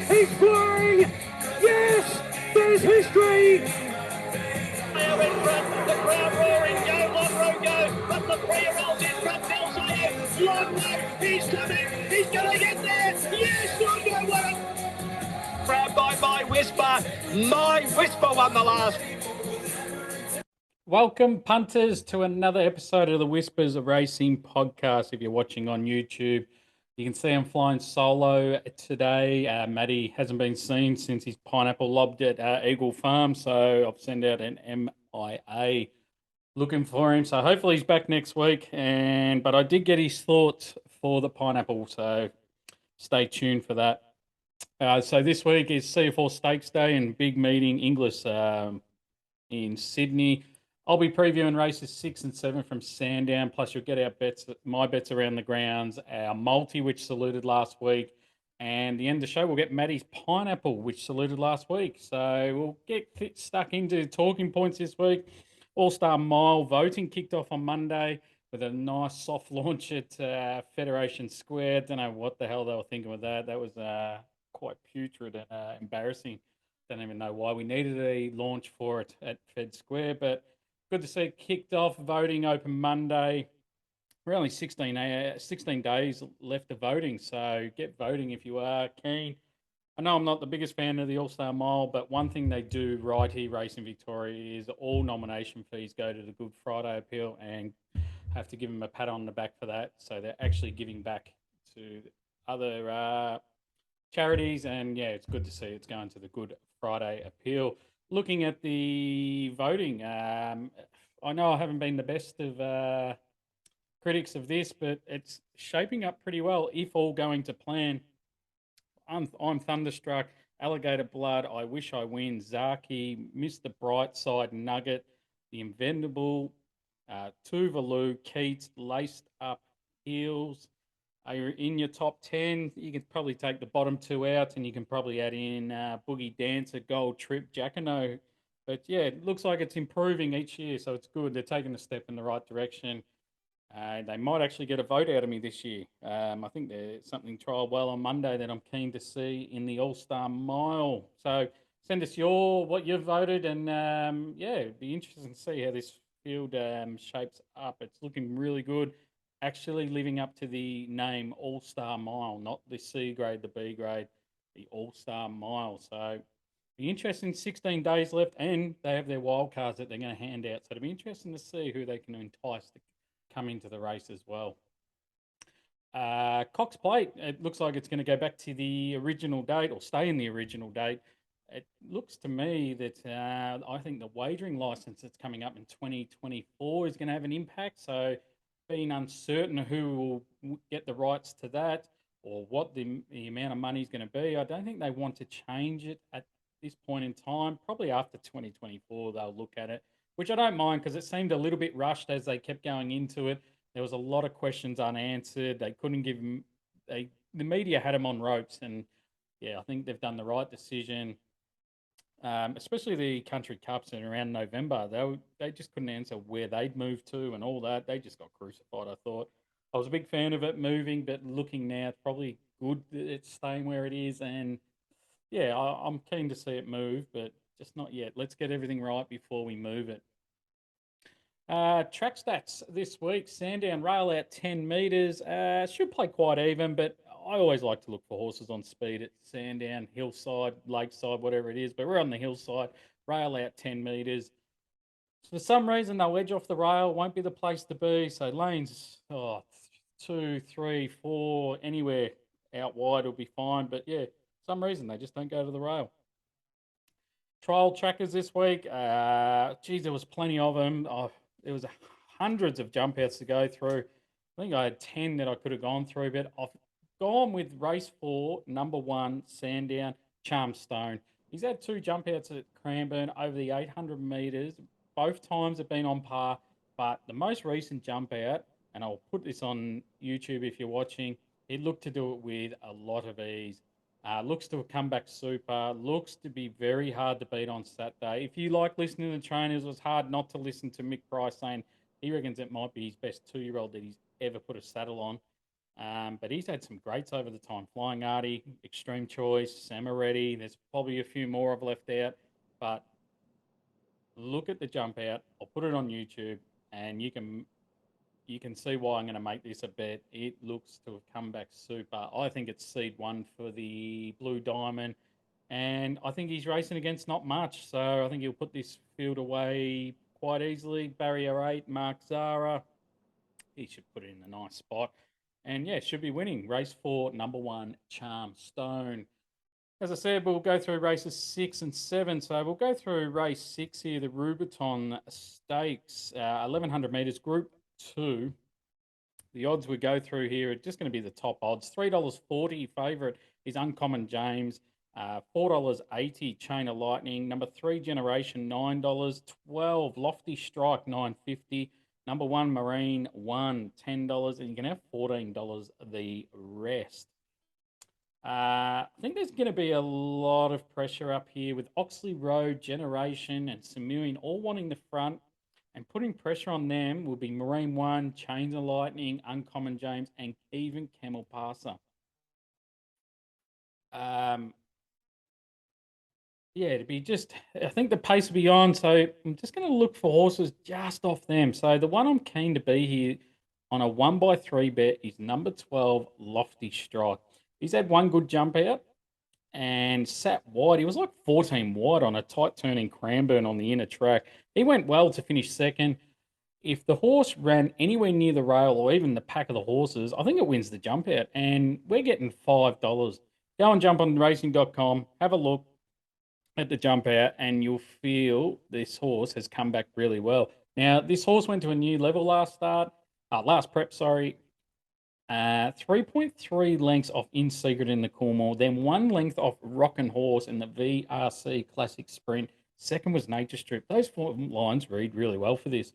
He's flying! Yes! There's history! Now in front, the crowd roaring, go, Monroe, go, but the 3-year-old in front, Delsayo, long way, he's coming, he's going to get there, yes, Monroe won it! Proud by My Whisper won the last. Welcome, punters, to another episode of the Whispers of Racing podcast. If you're watching on YouTube, you can see I'm flying solo today. Matty hasn't been seen since his pineapple lobbed at Eagle Farm, so I've sent out an MIA looking for him. So hopefully he's back next week. But I did get his thoughts for the pineapple, so stay tuned for that. So this week is C.F.ORR Stakes Day and big meeting Inglis in Sydney. I'll be previewing races 6 and 7 from Sandown. Plus, you'll get our bets, my bets around the grounds, our multi, which saluted last week, and the end of the show, we'll get Matty's pineapple, which saluted last week. So we'll get stuck into talking points this week. All-Star Mile voting kicked off on Monday with a nice soft launch at Federation Square. Don't know what the hell they were thinking with that. That was quite putrid and embarrassing. Don't even know why we needed a launch for it at Fed Square, but good to see it kicked off. Voting open Monday. We're only 16 days left of voting, so get voting if you are keen. I know I'm not the biggest fan of the All-Star Mile, but one thing they do right here, Racing Victoria, is all nomination fees go to the Good Friday Appeal, and have to give them a pat on the back for that. So they're actually giving back to other charities, and yeah, it's good to see it's going to the Good Friday Appeal. Looking at the voting, I know I haven't been the best of critics of this, but it's shaping up pretty well if all going to plan. I'm Thunderstruck, Alligator Blood, I Wish I Win, Zaki, Mr. Brightside, Nugget, The Inventable, Tuvalu, Keats, Laced Up Heels. You're in your top 10. You can probably take the bottom 2 out, and you can probably add in Boogie Dancer, Gold Trip, Jacquino. But yeah, it looks like it's improving each year, so it's good. They're taking a step in the right direction. They might actually get a vote out of me this year. I think there's something trial well on Monday that I'm keen to see in the All-Star Mile. So send us what you've voted, and yeah, it'd be interesting to see how this field shapes up. It's looking really good. Actually living up to the name All-Star Mile, not the C grade, the B grade, the All-Star Mile. So be interesting, 16 days left, and they have their wild cards that they're going to hand out. So it'll be interesting to see who they can entice to come into the race as well. Cox Plate, it looks like it's going to go back to the original date or stay in the original date. It looks to me that I think the wagering license that's coming up in 2024 is going to have an impact. So being uncertain who will get the rights to that or what the amount of money is going to be, I don't think they want to change it at this point in time. Probably after 2024, they'll look at it, which I don't mind because it seemed a little bit rushed as they kept going into it. There was a lot of questions unanswered. They couldn't give them, the media had them on ropes, and yeah, I think they've done the right decision. Especially the country cups in around November, they just couldn't answer where they'd moved to and all that. They just got crucified. I thought I was a big fan of it moving, but looking now, it's probably good that it's staying where it is. And yeah, I'm keen to see it move, but just not yet. Let's get everything right before we move it. Track stats this week. Sandown rail out 10 metres. Should play quite even, but I always like to look for horses on speed at Sandown, hillside, lakeside, whatever it is. But we're on the hillside. Rail out 10 metres. For some reason, they'll edge off the rail. Won't be the place to be. So lanes 2, 3, 4, anywhere out wide will be fine. But yeah, some reason they just don't go to the rail. Trial trackers this week. Geez, there was plenty of them. There was hundreds of jump outs to go through. I think I had 10 that I could have gone through, but I've gone with race 4, number 1, Sandown, Charmstone. He's had 2 jump outs at Cranbourne over the 800 metres. Both times have been on par, but the most recent jump out, and I'll put this on YouTube if you're watching, he looked to do it with a lot of ease. Looks to have come back super. Looks to be very hard to beat on Saturday. If you like listening to the trainers, it was hard not to listen to Mick Price saying he reckons it might be his best 2-year-old that he's ever put a saddle on. But he's had some greats over the time. Flying Artie, Extreme Choice, Samaretti. There's probably a few more I've left out. But look at the jump out. I'll put it on YouTube, and you can see why I'm going to make this a bet. It looks to have come back super. I think it's seed one for the Blue Diamond, and I think he's racing against not much. So I think he'll put this field away quite easily. Barrier 8, Mark Zara. He should put it in a nice spot. And yeah, should be winning. Race 4, number 1, Charm Stone. As I said, we'll go through races 6 and 7. So we'll go through race 6 here, the Rubiton Stakes, 1100 metres, Group 2. The odds we go through here are just going to be the top odds. $3.40 favourite is Uncommon James. $4.80 Chain of Lightning. Number 3 Generation $9. 12 Lofty Strike $9.50. Number 1 Marine $10, and you can have $14 the rest. I think there's going to be a lot of pressure up here with Oxley Road, Generation, and Samuin all wanting the front, and putting pressure on them will be Marine 1, Chains of Lightning, Uncommon James, and even Camel Passer. Yeah, it'd be just, I think the pace will be on, so I'm just going to look for horses just off them. So the one I'm keen to be here on a 1x3 bet is number 12, Lofty Strike. He's had one good jump out and sat wide. He was like 14 wide on a tight turning Cranbourne on the inner track. He went well to finish second. If the horse ran anywhere near the rail or even the pack of the horses, I think it wins the jump out. And we're getting $5. Go and jump on racing.com, have a look at the jump out, and you'll feel this horse has come back really well. Now, this horse went to a new level last prep, sorry. 3.3 lengths off In Secret in the Coolmore, then 1 length off Rockin' Horse in the VRC Classic Sprint. Second was Nature Strip. Those 4 lines read really well for this.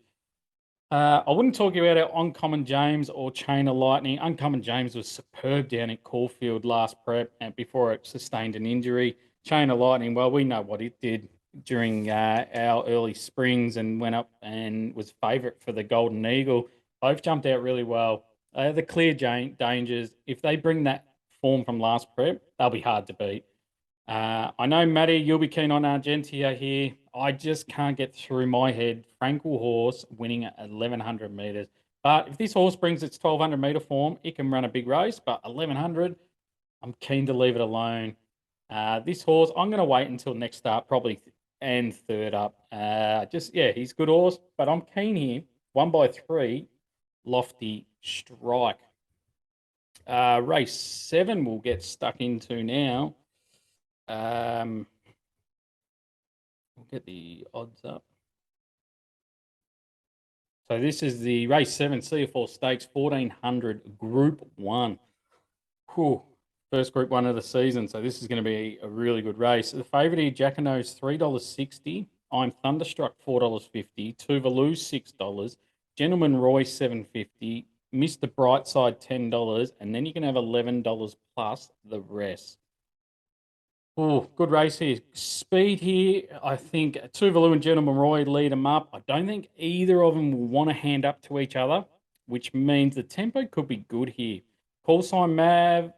I wouldn't talk about our Uncommon James or Chain of Lightning. Uncommon James was superb down at Caulfield last prep and before it sustained an injury. Chain of Lightning, well, we know what it did during our early springs and went up and was favourite for the Golden Eagle. Both jumped out really well. They are the clear dangers. If they bring that form from last prep, they'll be hard to beat. I know, Matty, you'll be keen on Argentia here. I just can't get through my head Frankel horse winning at 1,100 metres. But if this horse brings its 1,200 metre form, it can run a big race. But 1,100, I'm keen to leave it alone. This horse, I'm going to wait until next start, probably and third up. He's a good horse, but I'm keen here. 1x3, Lofty Strike. Race 7 we'll get stuck into now. We'll get the odds up. So this is the race 7 C.F.ORR Stakes 1400 Group 1. Whew. First Group 1 of the season, so this is going to be a really good race. The favourite here, Jackanose, $3.60. I'm Thunderstruck, $4.50. Tuvalu, $6. Gentleman Roy, $7.50. Mr. Brightside, $10. And then you can have $11 plus the rest. Oh, good race here. Speed here, I think Tuvalu and Gentleman Roy lead them up. I don't think either of them will want to hand up to each other, which means the tempo could be good here. Call sign Mav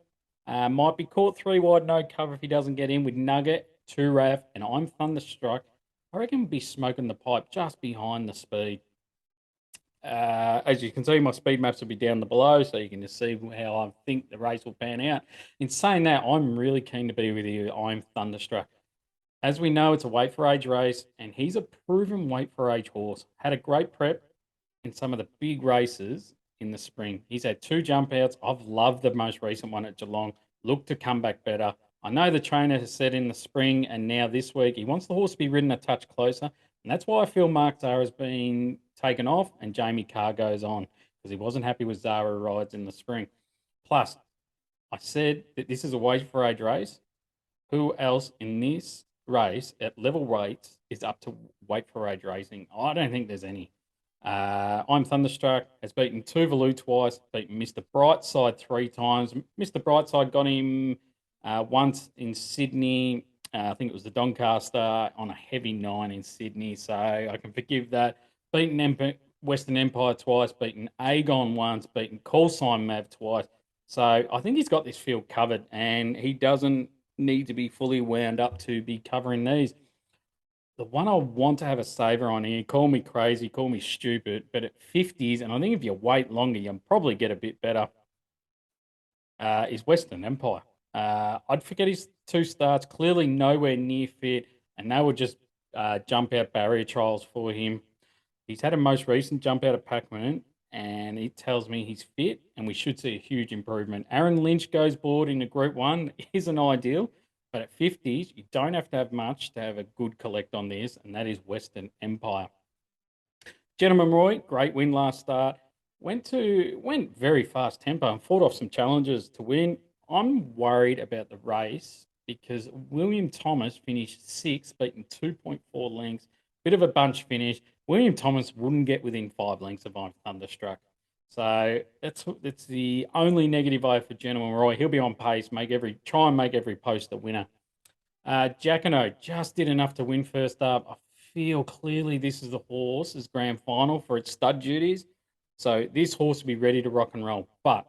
might be caught 3 wide, no cover if he doesn't get in with Nugget, 2 Rav, and I'm Thunderstruck. I reckon we'll be smoking the pipe just behind the speed. As you can see, my speed maps will be down below, so you can just see how I think the race will pan out. In saying that, I'm really keen to be with you. I'm Thunderstruck. As we know, it's a weight for age race, and he's a proven weight for age horse. Had a great prep in some of the big races in the spring. He's had 2 jump outs. I've loved the most recent one at Geelong. Looked to come back better. I know the trainer has said in the spring and now this week he wants the horse to be ridden a touch closer. And that's why I feel Mark Zara's been taken off and Jamie Carr goes on because he wasn't happy with Zara rides in the spring. Plus, I said that this is a weight for age race. Who else in this race at level weights is up to weight for age racing? I don't think there's any. I'm Thunderstruck has beaten Tuvalu twice, beaten Mr. Brightside 3 times. Mr. Brightside got him once in Sydney. I think it was the Doncaster on a heavy 9 in Sydney, so I can forgive that. Beaten Western Empire twice, beaten Aegon once, beaten Call Sign Mav twice. So I think he's got this field covered, and he doesn't need to be fully wound up to be covering these. The one I want to have a saver on here, call me crazy, call me stupid, but at 50s, and I think if you wait longer, you'll probably get a bit better, is Western Empire. I'd forget his two starts, clearly nowhere near fit, and they were just jump out barrier trials for him. He's had a most recent jump out of Pac-Man, and it tells me he's fit, and we should see a huge improvement. Aaron Lynch goes board in a Group 1 isn't ideal, but at 50s, you don't have to have much to have a good collect on this, and that is Western Empire. Gentleman Roy, great win last start. Went very fast tempo and fought off some challenges to win. I'm worried about the race because William Thomas finished sixth, beating 2.4 lengths. Bit of a bunch finish. William Thomas wouldn't get within 5 lengths of I'm Thunderstruck. So that's the only negative I have for Gentleman Roy. He'll be on pace, try and make every post a winner. Jacquino just did enough to win first up. I feel clearly this is the horse's grand final for its stud duties. So this horse will be ready to rock and roll. But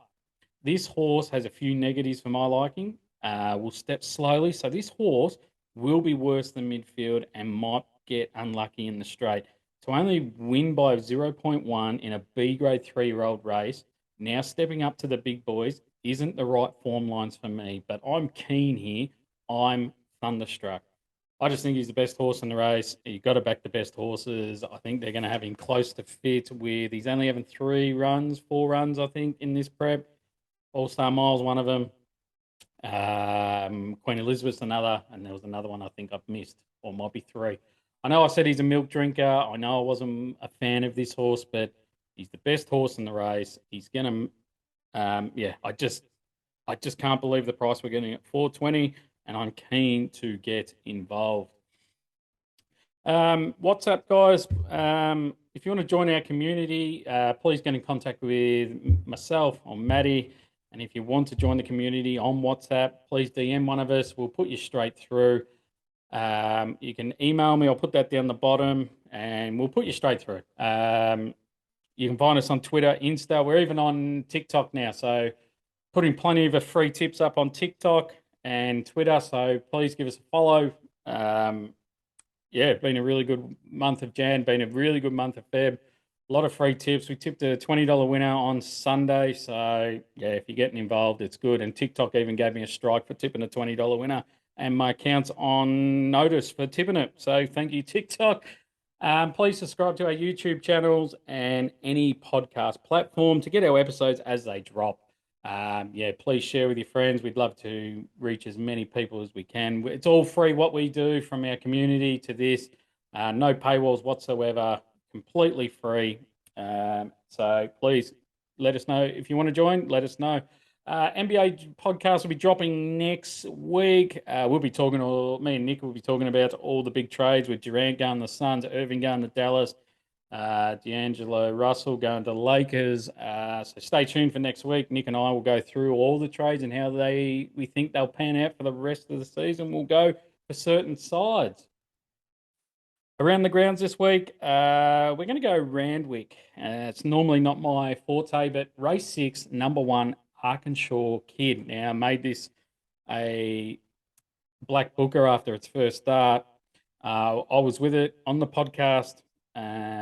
this horse has a few negatives for my liking. Will step slowly. So this horse will be worse than midfield and might get unlucky in the straight. To only win by 0.1 in a B grade 3-year-old race, now stepping up to the big boys, isn't the right form lines for me. But I'm keen here. I'm Thunderstruck. I just think he's the best horse in the race. You've got to back the best horses. I think they're going to have him close to fit with he's only having 4 runs, I think, in this prep. All-Star Miles, one of them. Queen Elizabeth's another, and there was another one I think I've missed, or might be 3. I know I said he's a milk drinker. I know I wasn't a fan of this horse, but he's the best horse in the race. He's going to, I just can't believe the price we're getting at 420, and I'm keen to get involved. What's up, guys? If you want to join our community, please get in contact with myself or Maddie. And if you want to join the community on WhatsApp, please DM one of us. We'll put you straight through. You can email me. I'll put that down the bottom, and we'll put you straight through. You can find us on Twitter, Insta. We're even on TikTok now. So putting plenty of free tips up on TikTok and Twitter. So please give us a follow. Been a really good month of Jan, been a really good month of Feb. A lot of free tips. We tipped a $20 winner on Sunday. So, if you're getting involved, it's good. And TikTok even gave me a strike for tipping a $20 winner. And my account's on notice for tipping it. So, thank you, TikTok. Please subscribe to our YouTube channels and any podcast platform to get our episodes as they drop. Please share with your friends. We'd love to reach as many people as we can. It's all free what we do, from our community to this. No paywalls whatsoever, completely free. So please let us know if you want to join. Let us know. NBA podcast will be dropping next week. We'll be talking, me and Nick will be talking about all the big trades with Durant going to the Suns, Irving going to Dallas, D'Angelo Russell going to the Lakers. So stay tuned for next week. Nick and I will go through all the trades and how we think they'll pan out for the rest of the season. We'll go for certain sides. Around the grounds this week, we're going to go Randwick. It's normally not my forte, but race 6, number 1, Arkansas Kid. Now, I made this a Black Booker after its first start. I was with it on the podcast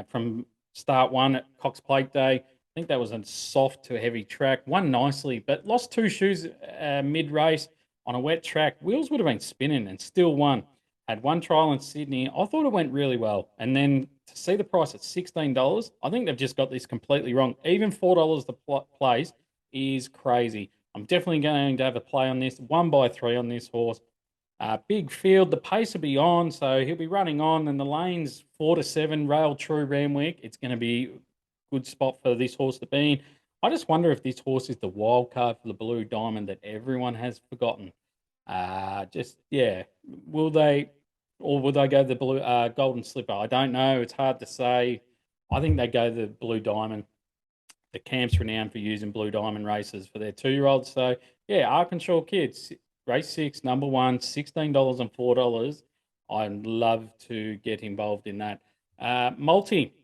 from start 1 at Cox Plate Day. I think that was a soft to heavy track. Won nicely, but lost 2 shoes mid-race on a wet track. Wheels would have been spinning and still won. Had 1 trial in Sydney. I thought it went really well. And then to see the price at $16, I think they've just got this completely wrong. Even $4 to place is crazy. I'm definitely going to have a play on this. 1x3 on this horse. Big field. The pace will be on, so he'll be running on. And the lanes 4 to 7, rail true Randwick. It's going to be a good spot for this horse to be in. I just wonder if this horse is the wild card for the Blue Diamond that everyone has forgotten. Will they, or will they go the blue Golden Slipper? I don't know. It's hard to say. I think they go the Blue Diamond. The camp's renowned for using Blue Diamond races for their 2-year-olds. So Arkansas Kids, race 6, number 1, $16 and $4. I'd love to get involved in that. Multi.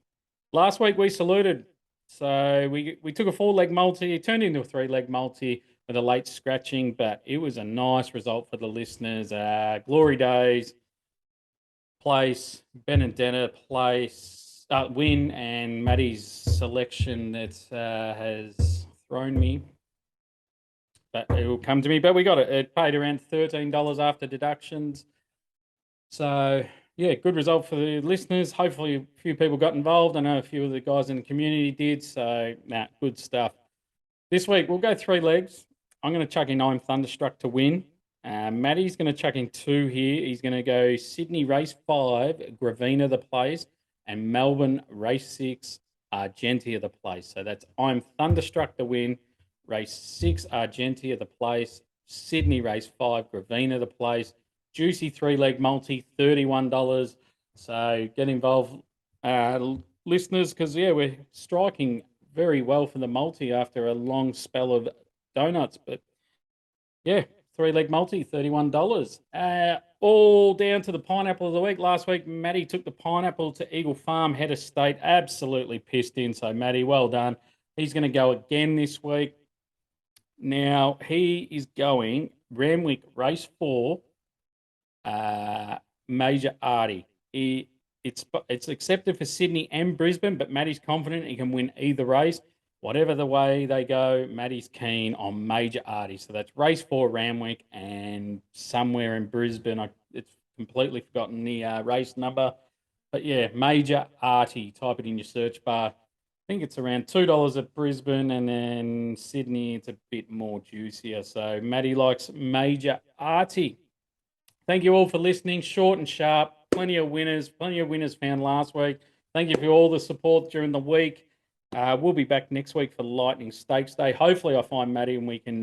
Last week we saluted. So we took a 4-leg multi, it turned into a 3-leg multi. with a late scratching, but it was a nice result for the listeners. Glory Days place, Benedetta place, win, and Maddie's selection that has thrown me. But it will come to me. But we got it. It paid around $13 after deductions. So, yeah, good result for the listeners. Hopefully a few people got involved. I know a few of the guys in the community did. So, good stuff. This week, we'll go 3 legs. I'm going to chuck in I'm Thunderstruck to win. Matty's going to chuck in 2 here. He's going to go Sydney Race 5, Gravina the place, and Melbourne Race 6, Argentia the place. So that's I'm Thunderstruck to win, Race 6, Argentia the place, Sydney Race 5, Gravina the place, juicy 3-leg multi, $31. So get involved, listeners, because, we're striking very well for the multi after a long spell of donuts. But, 3-leg multi, $31. All down to the pineapple of the week. Last week, Matty took the pineapple to Eagle Farm, head of state. Absolutely pissed in. So, Matty, well done. He's going to go again this week. Now, he is going Ramwick Race 4, Major Artie. It's accepted for Sydney and Brisbane, but Matty's confident he can win either race. Whatever the way they go, Matty's keen on Major Artie. So that's race 4, Ramwick, and somewhere in Brisbane. It's completely forgotten the race number. But Major Artie. Type it in your search bar. I think it's around $2 at Brisbane, and then Sydney, it's a bit more juicier. So Matty likes Major Artie. Thank you all for listening. Short and sharp. Plenty of winners found last week. Thank you for all the support during the week. We'll be back next week for Lightning Stakes Day. Hopefully I find Matty and we can,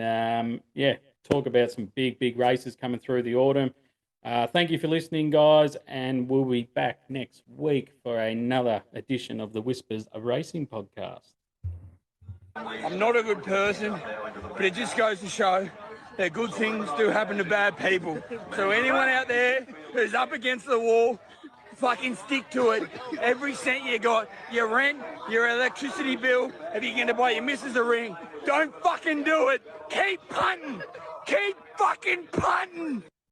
talk about some big races coming through the autumn. Thank you for listening, guys, and we'll be back next week for another edition of the Whispers of Racing podcast. I'm not a good person, but it just goes to show that good things do happen to bad people. So anyone out there who's up against the wall, fucking stick to it. Every cent you got, your rent, your electricity bill, if you're going to buy your missus a ring, don't fucking do it. Keep punting. Keep fucking punting.